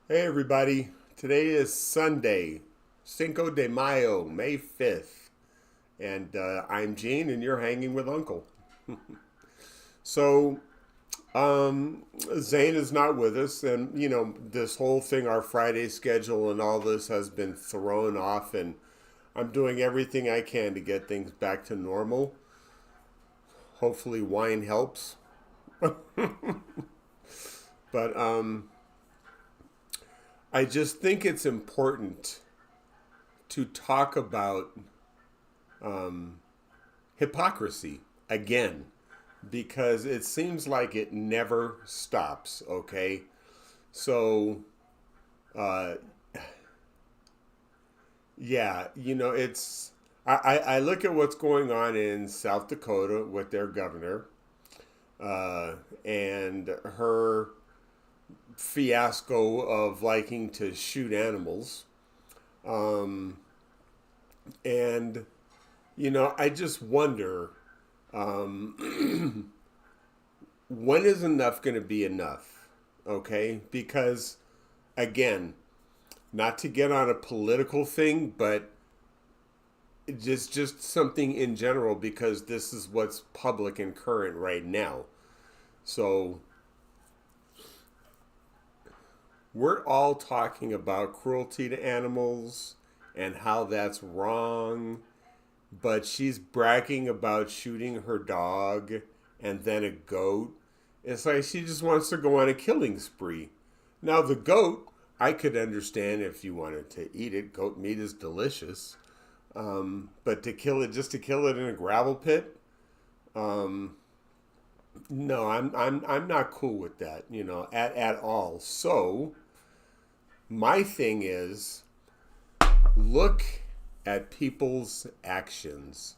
Hey everybody, today is Sunday, Cinco de Mayo, May 5th, and I'm Gene and you're hanging with Uncle. So, Zane is not with us, and this whole thing, our Friday schedule and all this has been thrown off, and I'm doing everything I can to get things back to normal. Hopefully, wine helps. But I just think it's important to talk about hypocrisy again because it seems like it never stops, okay? So, uh, yeah, I look at what's going on in South Dakota with their governor and her fiasco of liking to shoot animals. Um, and, I just wonder when is enough going to be enough? Okay? Because, again, not to get on a political thing, but just something in general because this is what's public and current right now. So we're all talking about cruelty to animals and how that's wrong, but she's bragging about shooting her dog and then a goat. It's like she just wants to go on a killing spree. Now, the goat, I could understand if you wanted to eat it. Goat meat is delicious. But to kill it, just to kill it in a gravel pit, um, no, I'm not cool with that, at all. So my thing is look at people's actions.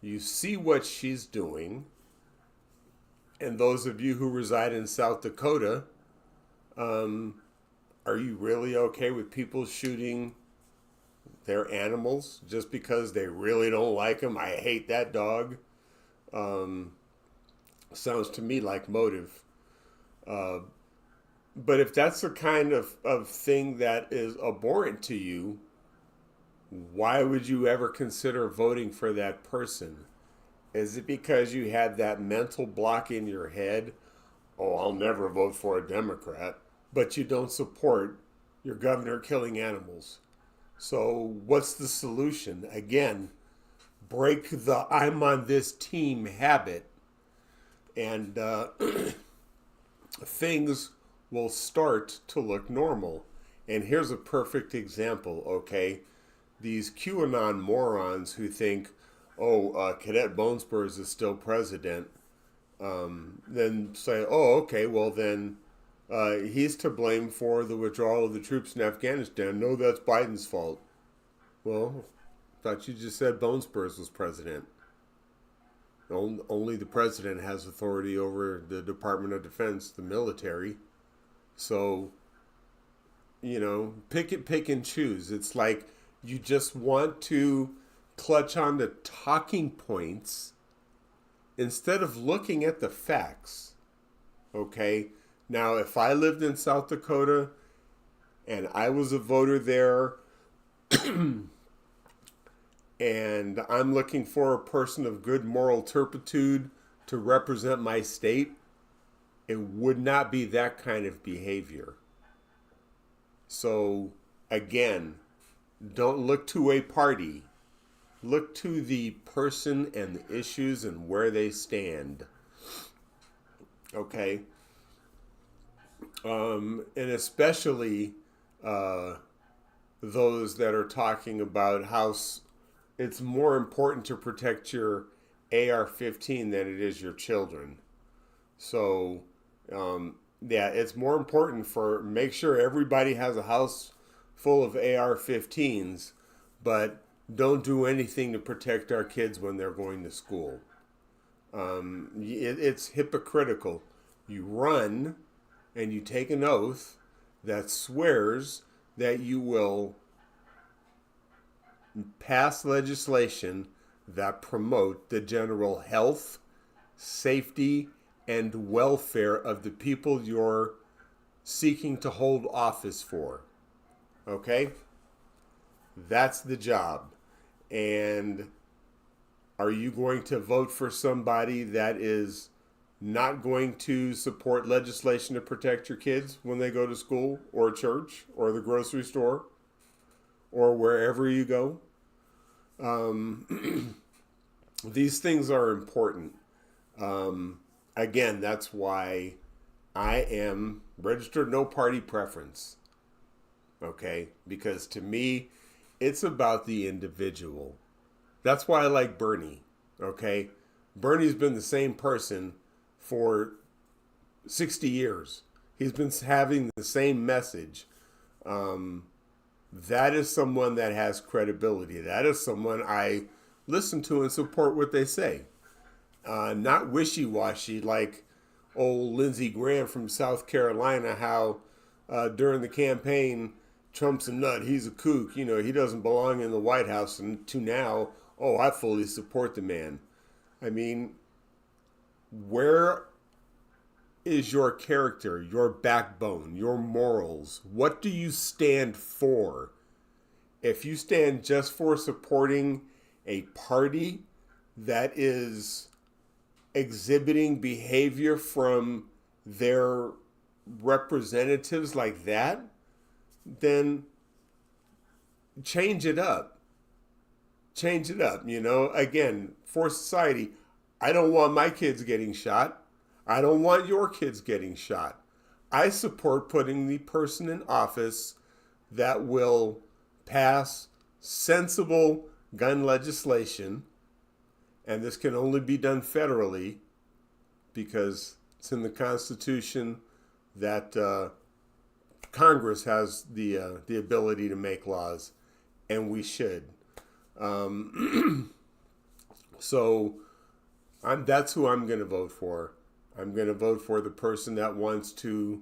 You see what she's doing, and those of you who reside in South Dakota, um, are you really okay with people shooting their animals just because they really don't like them? I hate that dog. Um, Sounds to me like motive. Uh, but if that's the kind of thing that is abhorrent to you, why would you ever consider voting for that person? Is it because you had that mental block in your head? Oh, I'll never vote for a Democrat, but you don't support your governor killing animals. So, what's the solution? Again, break the I'm on this team habit, and things will start to look normal. And here's a perfect example, okay? These QAnon morons who think, oh, Cadet Bonespurs is still president, then say, oh, okay, well, then he's to blame for the withdrawal of the troops in Afghanistan. No, that's Biden's fault. Well, I thought you just said Bonespurs was president. Only the president has authority over the Department of Defense, the military. So, pick and choose. It's like you just want to clutch on to talking points instead of looking at the facts. Okay? Now, if I lived in South Dakota and I was a voter there and I'm looking for a person of good moral turpitude to represent my state, it would not be that kind of behavior. So, again, don't look to a party. Look to the person and the issues and where they stand. Okay? And especially uh, those that are talking about how it's more important to protect your AR-15 than it is your children. So, yeah, it's more important for make sure everybody has a house full of AR-15s, but don't do anything to protect our kids when they're going to school. It's hypocritical. You run and you take an oath that swears that you will pass legislation that promote the general health, safety, and welfare of the people you're seeking to hold office for. Okay? That's the job. And are you going to vote for somebody that is not going to support legislation to protect your kids when they go to school or church or the grocery store or wherever you go? These things are important. Again, that's why I am registered no party preference. Okay? Because to me, it's about the individual. That's why I like Bernie. Okay? Bernie's been the same person for 60 years. He's been having the same message. That is someone that has credibility. That is someone I listen to and support what they say. Not wishy-washy like old Lindsey Graham from South Carolina, how during the campaign, Trump's a nut, he's a kook, he doesn't belong in the White House, and to now, oh, I fully support the man. I mean, where is your character, your backbone, your morals? What do you stand for? If you stand just for supporting a party that is exhibiting behavior from their representatives like that, then change it up. Change it up, Again, for society, I don't want my kids getting shot. I don't want your kids getting shot. I support putting the person in office that will pass sensible gun legislation, and this can only be done federally because it's in the Constitution that Congress has the ability to make laws, and we should. So that's who I'm going to vote for. I'm going to vote for the person that wants to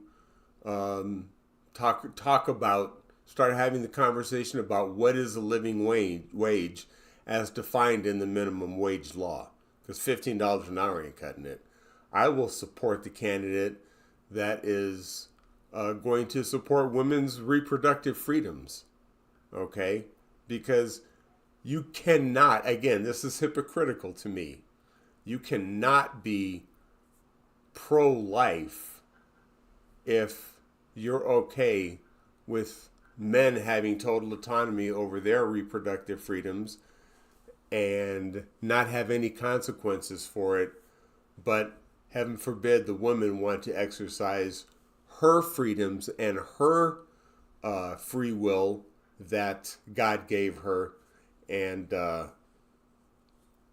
start having the conversation about what is a living wage as defined in the minimum wage law. Because $15 an hour ain't cutting it. I will support the candidate that is going to support women's reproductive freedoms. Okay? Because you cannot, again, this is hypocritical to me. You cannot be pro-life if you're okay with men having total autonomy over their reproductive freedoms and not have any consequences for it, but heaven forbid the woman want to exercise her freedoms and her free will that God gave her. And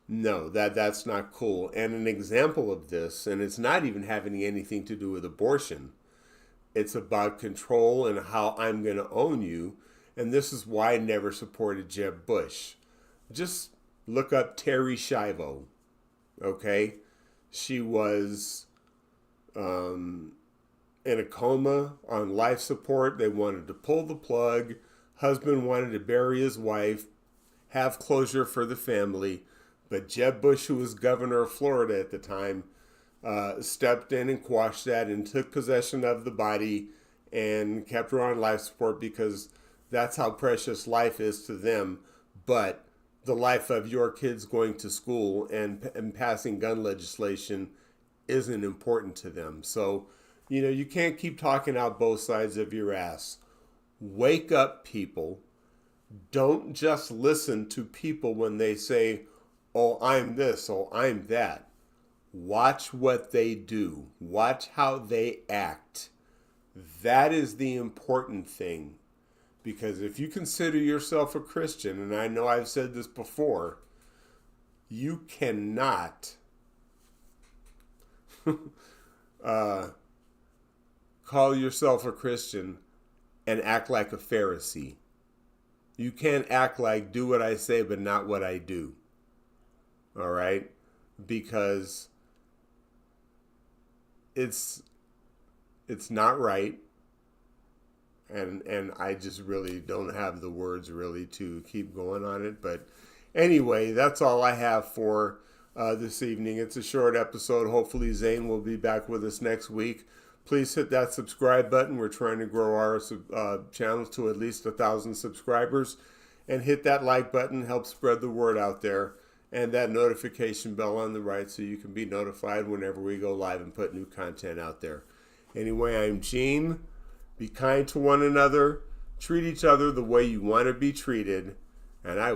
no, that's not cool. And an example of this, and it's not even having anything to do with abortion. It's about control and how I'm going to own you. And this is why I never supported Jeb Bush. Just look up Terry Schiavo. Okay? She was in a coma on life support. They wanted to pull the plug. Husband wanted to bury his wife, have closure for the family. But Jeb Bush, who was governor of Florida at the time, stepped in and quashed that and took possession of the body and kept her on life support because that's how precious life is to them. But the life of your kids going to school and passing gun legislation isn't important to them. So, you can't keep talking out both sides of your ass. Wake up, people. Don't just listen to people when they say, oh, I'm this, oh, I'm that. Watch what they do. Watch how they act. That is the important thing. Because if you consider yourself a Christian, and I know I've said this before, you cannot call yourself a Christian and act like a Pharisee. You can't act like do what I say but not what I do. All right? Because it's not right. And I just really don't have the words really to keep going on it. But anyway, that's all I have for this evening. It's a short episode. Hopefully Zane will be back with us next week. Please hit that subscribe button. We're trying to grow our channels to at least 1,000 subscribers. And hit that like button. Help spread the word out there. And that notification bell on the right so you can be notified whenever we go live and put new content out there. Anyway, I'm Gene. Be kind to one another. Treat each other the way you want to be treated. And I will